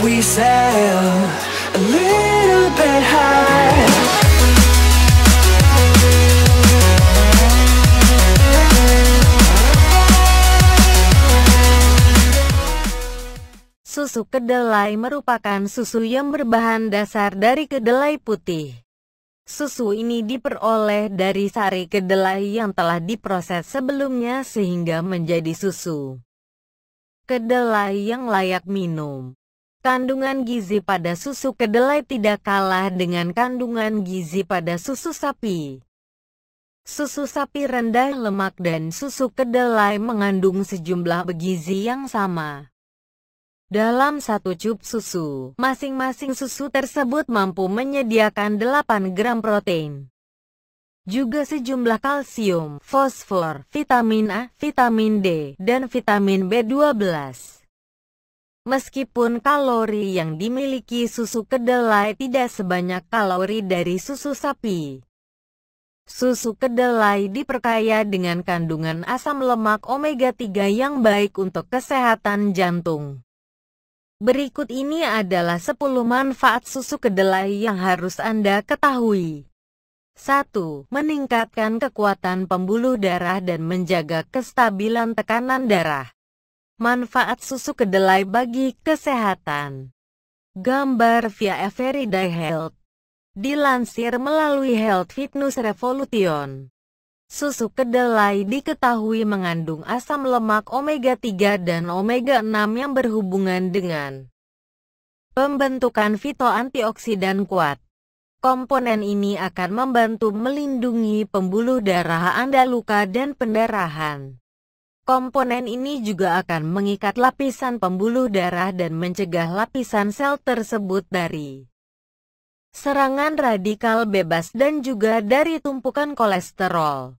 we sail a little bit high. Susu kedelai merupakan susu yang berbahan dasar dari kedelai putih. Susu ini diperoleh dari sari kedelai yang telah diproses sebelumnya sehingga menjadi susu kedelai yang layak minum. Kandungan gizi pada susu kedelai tidak kalah dengan kandungan gizi pada susu sapi. Susu sapi rendah lemak dan susu kedelai mengandung sejumlah gizi yang sama. Dalam satu cup susu, masing-masing susu tersebut mampu menyediakan 8 gram protein. Juga sejumlah kalsium, fosfor, vitamin A, vitamin D, dan vitamin B12. Meskipun kalori yang dimiliki susu kedelai tidak sebanyak kalori dari susu sapi, susu kedelai diperkaya dengan kandungan asam lemak omega 3 yang baik untuk kesehatan jantung. Berikut ini adalah 10 manfaat susu kedelai yang harus Anda ketahui. 1. Meningkatkan kekuatan pembuluh darah dan menjaga kestabilan tekanan darah. Manfaat susu kedelai bagi kesehatan. Gambar via Everyday Health. Dilansir melalui Health Fitness Revolution. Susu kedelai diketahui mengandung asam lemak omega 3 dan omega 6 yang berhubungan dengan pembentukan fitoantioksidan kuat. Komponen ini akan membantu melindungi pembuluh darah Anda luka dan pendarahan. Komponen ini juga akan mengikat lapisan pembuluh darah dan mencegah lapisan sel tersebut dari serangan radikal bebas dan juga dari tumpukan kolesterol.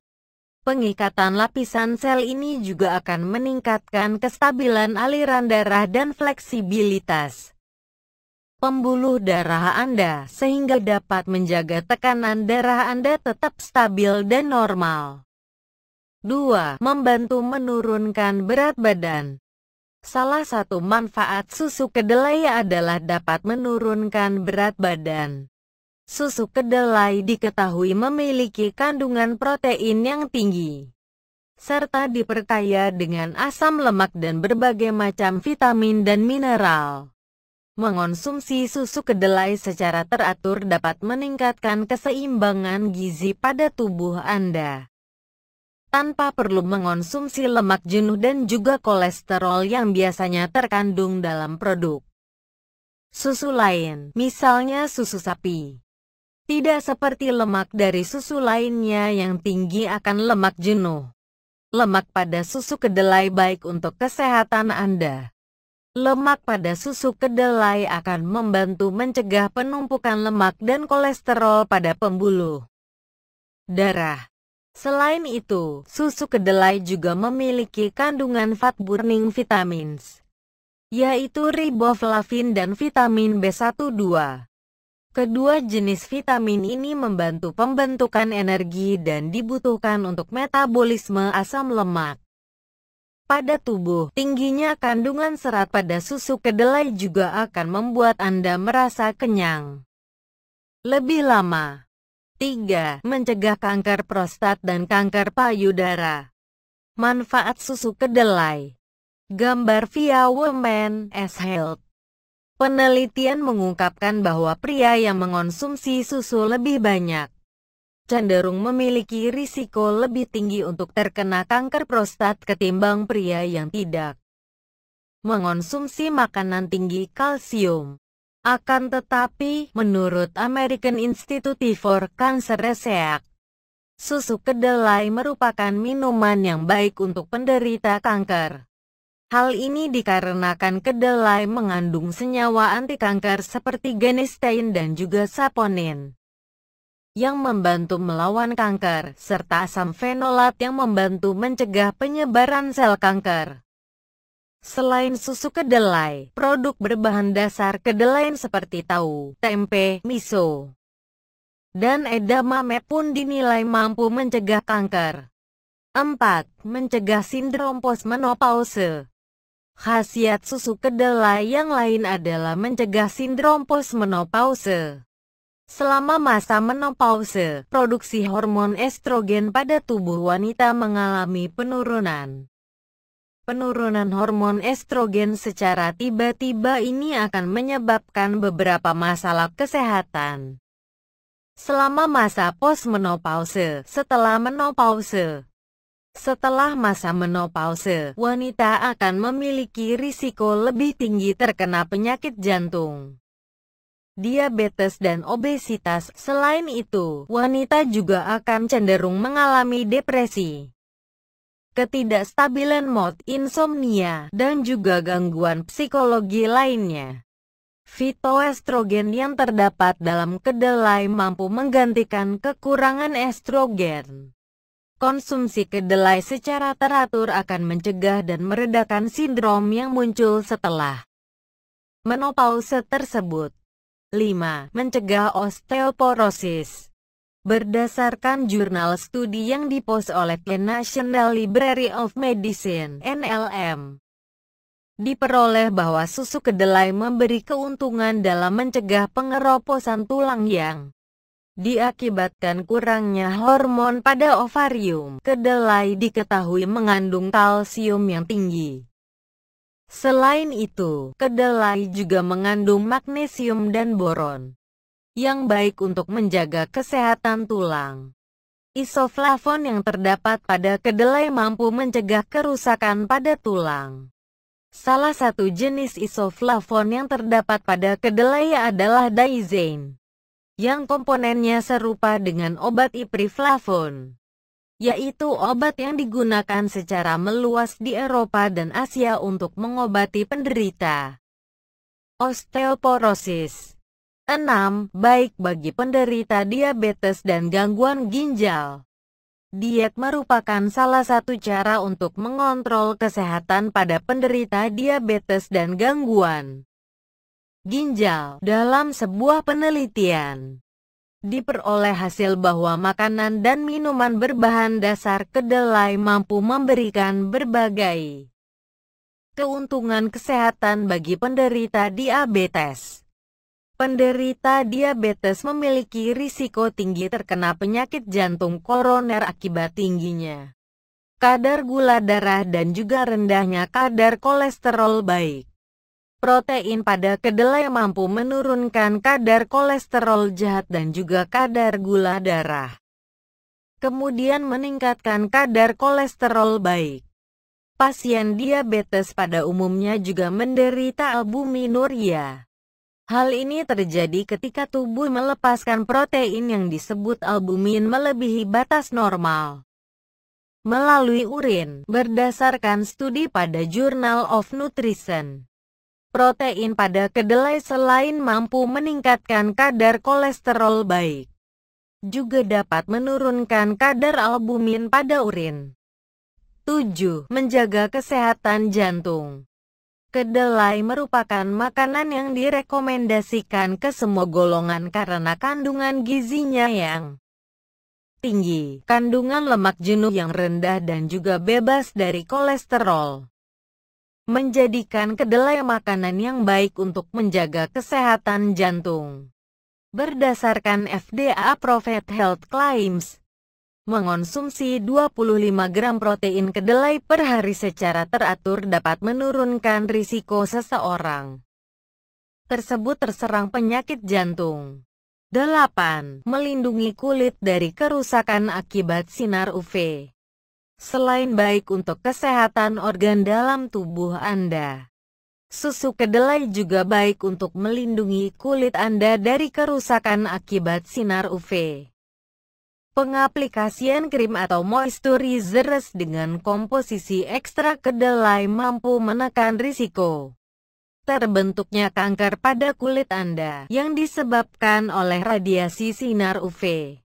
Pengikatan lapisan sel ini juga akan meningkatkan kestabilan aliran darah dan fleksibilitas pembuluh darah Anda sehingga dapat menjaga tekanan darah Anda tetap stabil dan normal. 2. Membantu menurunkan berat badan. Salah satu manfaat susu kedelai adalah dapat menurunkan berat badan. Susu kedelai diketahui memiliki kandungan protein yang tinggi, serta diperkaya dengan asam lemak dan berbagai macam vitamin dan mineral. Mengonsumsi susu kedelai secara teratur dapat meningkatkan keseimbangan gizi pada tubuh Anda, tanpa perlu mengonsumsi lemak jenuh dan juga kolesterol yang biasanya terkandung dalam produk susu lain, misalnya susu sapi. Tidak seperti lemak dari susu lainnya yang tinggi akan lemak jenuh. Lemak pada susu kedelai baik untuk kesehatan Anda. Lemak pada susu kedelai akan membantu mencegah penumpukan lemak dan kolesterol pada pembuluh darah. Selain itu, susu kedelai juga memiliki kandungan fat burning vitamins, yaitu riboflavin dan vitamin B12. Kedua jenis vitamin ini membantu pembentukan energi dan dibutuhkan untuk metabolisme asam lemak pada tubuh. Tingginya kandungan serat pada susu kedelai juga akan membuat Anda merasa kenyang lebih lama. 3. Mencegah kanker prostat dan kanker payudara. Manfaat susu kedelai. Gambar via Women's Health. Penelitian mengungkapkan bahwa pria yang mengonsumsi susu lebih banyak cenderung memiliki risiko lebih tinggi untuk terkena kanker prostat ketimbang pria yang tidak mengonsumsi makanan tinggi kalsium. Akan tetapi, menurut American Institute for Cancer Research, susu kedelai merupakan minuman yang baik untuk penderita kanker. Hal ini dikarenakan kedelai mengandung senyawa anti kanker seperti genistein dan juga saponin yang membantu melawan kanker, serta asam fenolat yang membantu mencegah penyebaran sel kanker. Selain susu kedelai, produk berbahan dasar kedelai seperti tahu, tempe, miso, dan edamame pun dinilai mampu mencegah kanker. 4. Mencegah sindrom postmenopause. Khasiat susu kedelai yang lain adalah mencegah sindrom postmenopause. Selama masa menopause, produksi hormon estrogen pada tubuh wanita mengalami penurunan. Penurunan hormon estrogen secara tiba-tiba ini akan menyebabkan beberapa masalah kesehatan. Selama masa postmenopause, setelah menopause. Setelah masa menopause, wanita akan memiliki risiko lebih tinggi terkena penyakit jantung, diabetes dan obesitas. Selain itu, wanita juga akan cenderung mengalami depresi, ketidakstabilan mood, insomnia, dan juga gangguan psikologi lainnya. Fitoestrogen yang terdapat dalam kedelai mampu menggantikan kekurangan estrogen. Konsumsi kedelai secara teratur akan mencegah dan meredakan sindrom yang muncul setelah menopause tersebut. 5. Mencegah osteoporosis. Berdasarkan jurnal studi yang dipost oleh The National Library of Medicine (NLM), diperoleh bahwa susu kedelai memberi keuntungan dalam mencegah pengeroposan tulang yang diakibatkan kurangnya hormon pada ovarium. Kedelai diketahui mengandung kalsium yang tinggi. Selain itu, kedelai juga mengandung magnesium dan boron, yang baik untuk menjaga kesehatan tulang. Isoflavon yang terdapat pada kedelai mampu mencegah kerusakan pada tulang. Salah satu jenis isoflavon yang terdapat pada kedelai adalah daizane, yang komponennya serupa dengan obat ipriflavon, yaitu obat yang digunakan secara meluas di Eropa dan Asia untuk mengobati penderita osteoporosis. 6. Baik bagi penderita diabetes dan gangguan ginjal. Diet merupakan salah satu cara untuk mengontrol kesehatan pada penderita diabetes dan gangguan ginjal. Dalam sebuah penelitian, diperoleh hasil bahwa makanan dan minuman berbahan dasar kedelai mampu memberikan berbagai keuntungan kesehatan bagi penderita diabetes. Penderita diabetes memiliki risiko tinggi terkena penyakit jantung koroner akibat tingginya kadar gula darah dan juga rendahnya kadar kolesterol baik. Protein pada kedelai mampu menurunkan kadar kolesterol jahat dan juga kadar gula darah, kemudian meningkatkan kadar kolesterol baik. Pasien diabetes pada umumnya juga menderita albuminuria. Hal ini terjadi ketika tubuh melepaskan protein yang disebut albumin melebihi batas normal melalui urin. Berdasarkan studi pada Journal of Nutrition, protein pada kedelai selain mampu meningkatkan kadar kolesterol baik, juga dapat menurunkan kadar albumin pada urin. 7. Menjaga kesehatan jantung. Kedelai merupakan makanan yang direkomendasikan ke semua golongan karena kandungan gizinya yang tinggi, kandungan lemak jenuh yang rendah dan juga bebas dari kolesterol, menjadikan kedelai makanan yang baik untuk menjaga kesehatan jantung. Berdasarkan FDA-approved health claims, mengonsumsi 25 gram protein kedelai per hari secara teratur dapat menurunkan risiko seseorang tersebut terserang penyakit jantung. 8. Melindungi kulit dari kerusakan akibat sinar UV. Selain baik untuk kesehatan organ dalam tubuh Anda, susu kedelai juga baik untuk melindungi kulit Anda dari kerusakan akibat sinar UV. Pengaplikasian krim atau moisturizers dengan komposisi ekstrak kedelai mampu menekan risiko terbentuknya kanker pada kulit Anda yang disebabkan oleh radiasi sinar UV.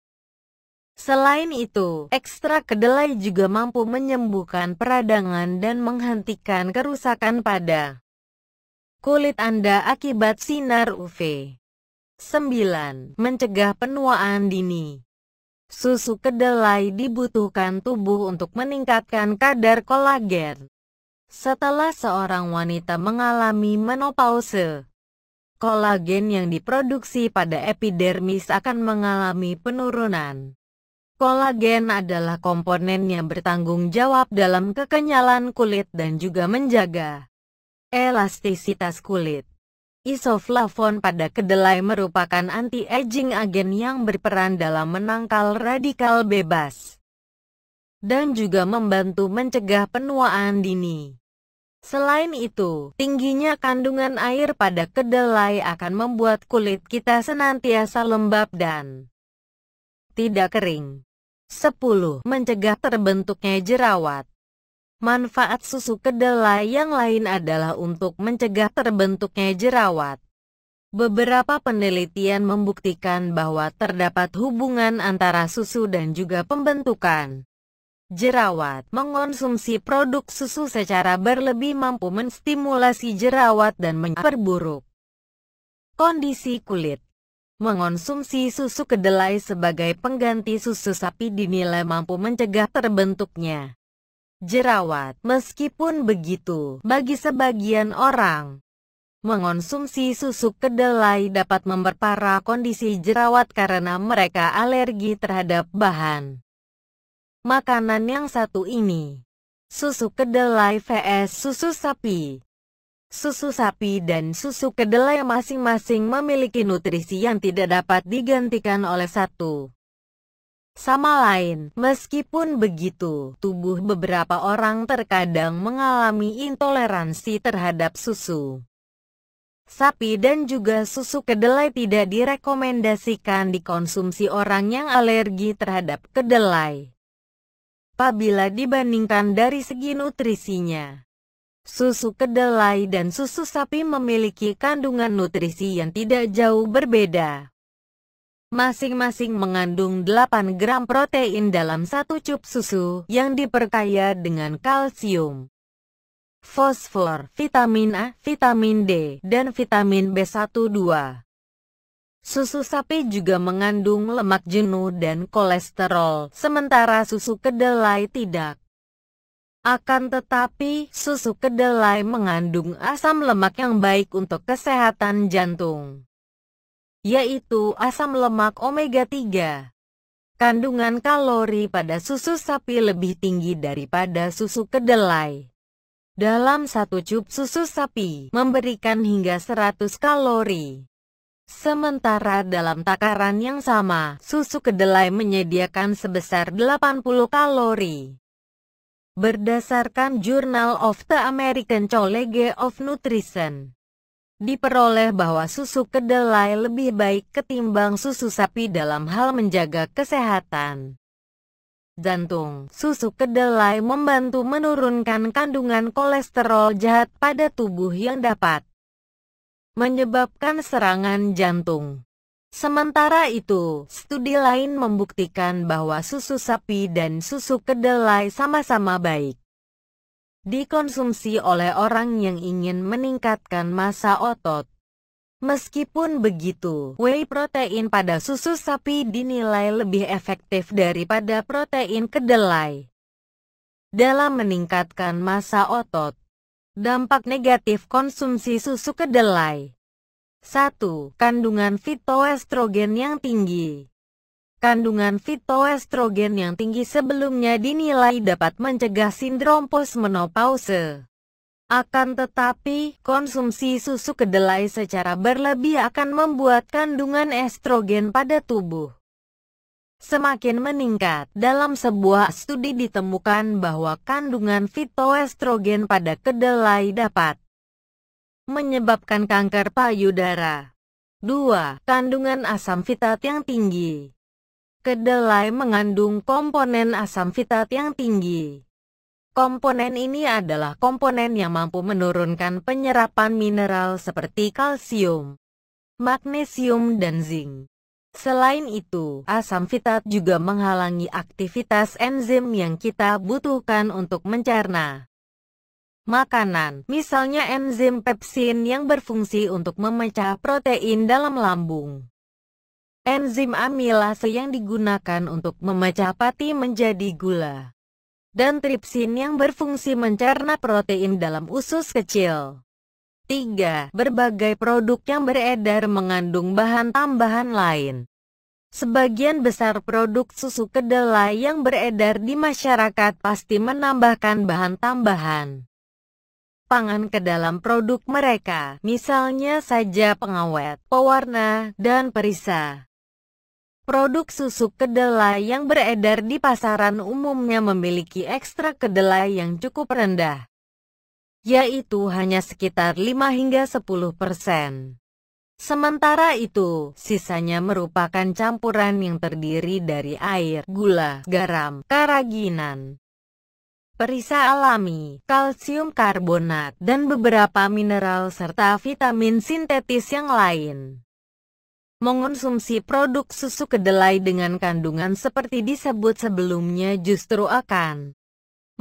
Selain itu, ekstrak kedelai juga mampu menyembuhkan peradangan dan menghentikan kerusakan pada kulit Anda akibat sinar UV. 9. Mencegah penuaan dini. Susu kedelai dibutuhkan tubuh untuk meningkatkan kadar kolagen, Setelah seorang wanita mengalami menopause, kolagen yang diproduksi pada epidermis akan mengalami penurunan. Kolagen adalah komponen yang bertanggung jawab dalam kekenyalan kulit dan juga menjaga elastisitas kulit. Isoflavon pada kedelai merupakan anti-aging agen yang berperan dalam menangkal radikal bebas dan juga membantu mencegah penuaan dini. Selain itu, tingginya kandungan air pada kedelai akan membuat kulit kita senantiasa lembab dan tidak kering. 10. Mencegah terbentuknya jerawat. Manfaat susu kedelai yang lain adalah untuk mencegah terbentuknya jerawat. Beberapa penelitian membuktikan bahwa terdapat hubungan antara susu dan juga pembentukan jerawat. Mengonsumsi produk susu secara berlebih mampu menstimulasi jerawat dan memperburuk kondisi kulit. Mengonsumsi susu kedelai sebagai pengganti susu sapi dinilai mampu mencegah terbentuknya jerawat. Meskipun begitu, bagi sebagian orang, mengonsumsi susu kedelai dapat memperparah kondisi jerawat karena mereka alergi terhadap bahan makanan yang satu ini. Susu kedelai vs susu sapi. Susu sapi dan susu kedelai masing-masing memiliki nutrisi yang tidak dapat digantikan oleh satu sama lain. Meskipun begitu, tubuh beberapa orang terkadang mengalami intoleransi terhadap susu sapi dan juga susu kedelai tidak direkomendasikan dikonsumsi orang yang alergi terhadap kedelai. Apabila dibandingkan dari segi nutrisinya, susu kedelai dan susu sapi memiliki kandungan nutrisi yang tidak jauh berbeda. Masing-masing mengandung 8 gram protein dalam satu cup susu yang diperkaya dengan kalsium, fosfor, vitamin A, vitamin D, dan vitamin B1-2. Susu sapi juga mengandung lemak jenuh dan kolesterol, sementara susu kedelai tidak. Akan tetapi, susu kedelai mengandung asam lemak yang baik untuk kesehatan jantung, yaitu asam lemak omega 3. Kandungan kalori pada susu sapi lebih tinggi daripada susu kedelai. Dalam satu cup susu sapi, memberikan hingga 100 kalori. Sementara dalam takaran yang sama, susu kedelai menyediakan sebesar 80 kalori. Berdasarkan Journal of the American College of Nutrition, diperoleh bahwa susu kedelai lebih baik ketimbang susu sapi dalam hal menjaga kesehatan jantung. Susu kedelai membantu menurunkan kandungan kolesterol jahat pada tubuh yang dapat menyebabkan serangan jantung. Sementara itu, studi lain membuktikan bahwa susu sapi dan susu kedelai sama-sama baik dikonsumsi oleh orang yang ingin meningkatkan massa otot. Meskipun begitu, whey protein pada susu sapi dinilai lebih efektif daripada protein kedelai dalam meningkatkan massa otot. Dampak negatif konsumsi susu kedelai. 1. Kandungan fitoestrogen yang tinggi. Kandungan fitoestrogen yang tinggi sebelumnya dinilai dapat mencegah sindrom postmenopause. Akan tetapi, konsumsi susu kedelai secara berlebih akan membuat kandungan estrogen pada tubuh semakin meningkat. Dalam sebuah studi ditemukan bahwa kandungan fitoestrogen pada kedelai dapat menyebabkan kanker payudara. 2. Kandungan asam fitat yang tinggi. Kedelai mengandung komponen asam fitat yang tinggi. Komponen ini adalah komponen yang mampu menurunkan penyerapan mineral seperti kalsium, magnesium, dan zinc. Selain itu, asam fitat juga menghalangi aktivitas enzim yang kita butuhkan untuk mencerna makanan, misalnya enzim pepsin yang berfungsi untuk memecah protein dalam lambung. Enzim amilase yang digunakan untuk memecah pati menjadi gula. dan tripsin yang berfungsi mencerna protein dalam usus kecil. 3. Berbagai produk yang beredar mengandung bahan tambahan lain. Sebagian besar produk susu kedelai yang beredar di masyarakat pasti menambahkan bahan tambahan pangan ke dalam produk mereka, misalnya saja pengawet, pewarna, dan perisa. Produk susu kedelai yang beredar di pasaran umumnya memiliki ekstrak kedelai yang cukup rendah, yaitu hanya sekitar 5 hingga 10%. Sementara itu, sisanya merupakan campuran yang terdiri dari air, gula, garam, karaginan, perisa alami, kalsium karbonat, dan beberapa mineral serta vitamin sintetis yang lain. Mengonsumsi produk susu kedelai dengan kandungan seperti disebut sebelumnya justru akan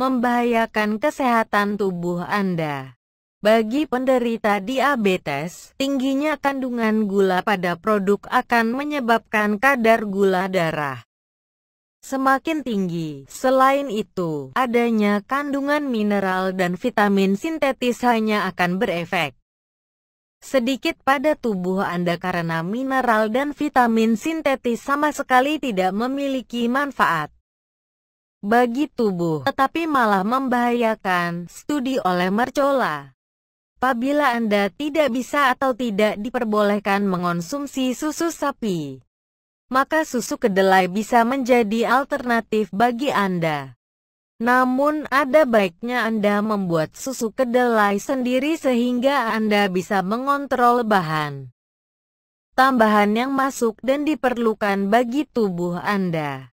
membahayakan kesehatan tubuh Anda. Bagi penderita diabetes, tingginya kandungan gula pada produk akan menyebabkan kadar gula darah semakin tinggi. Selain itu, adanya kandungan mineral dan vitamin sintetis hanya akan berefek sedikit pada tubuh Anda karena mineral dan vitamin sintetis sama sekali tidak memiliki manfaat bagi tubuh, tetapi malah membahayakan. Studi oleh Mercola. Apabila Anda tidak bisa atau tidak diperbolehkan mengonsumsi susu sapi, maka susu kedelai bisa menjadi alternatif bagi Anda. Namun, ada baiknya Anda membuat susu kedelai sendiri sehingga Anda bisa mengontrol bahan tambahan yang masuk dan diperlukan bagi tubuh Anda.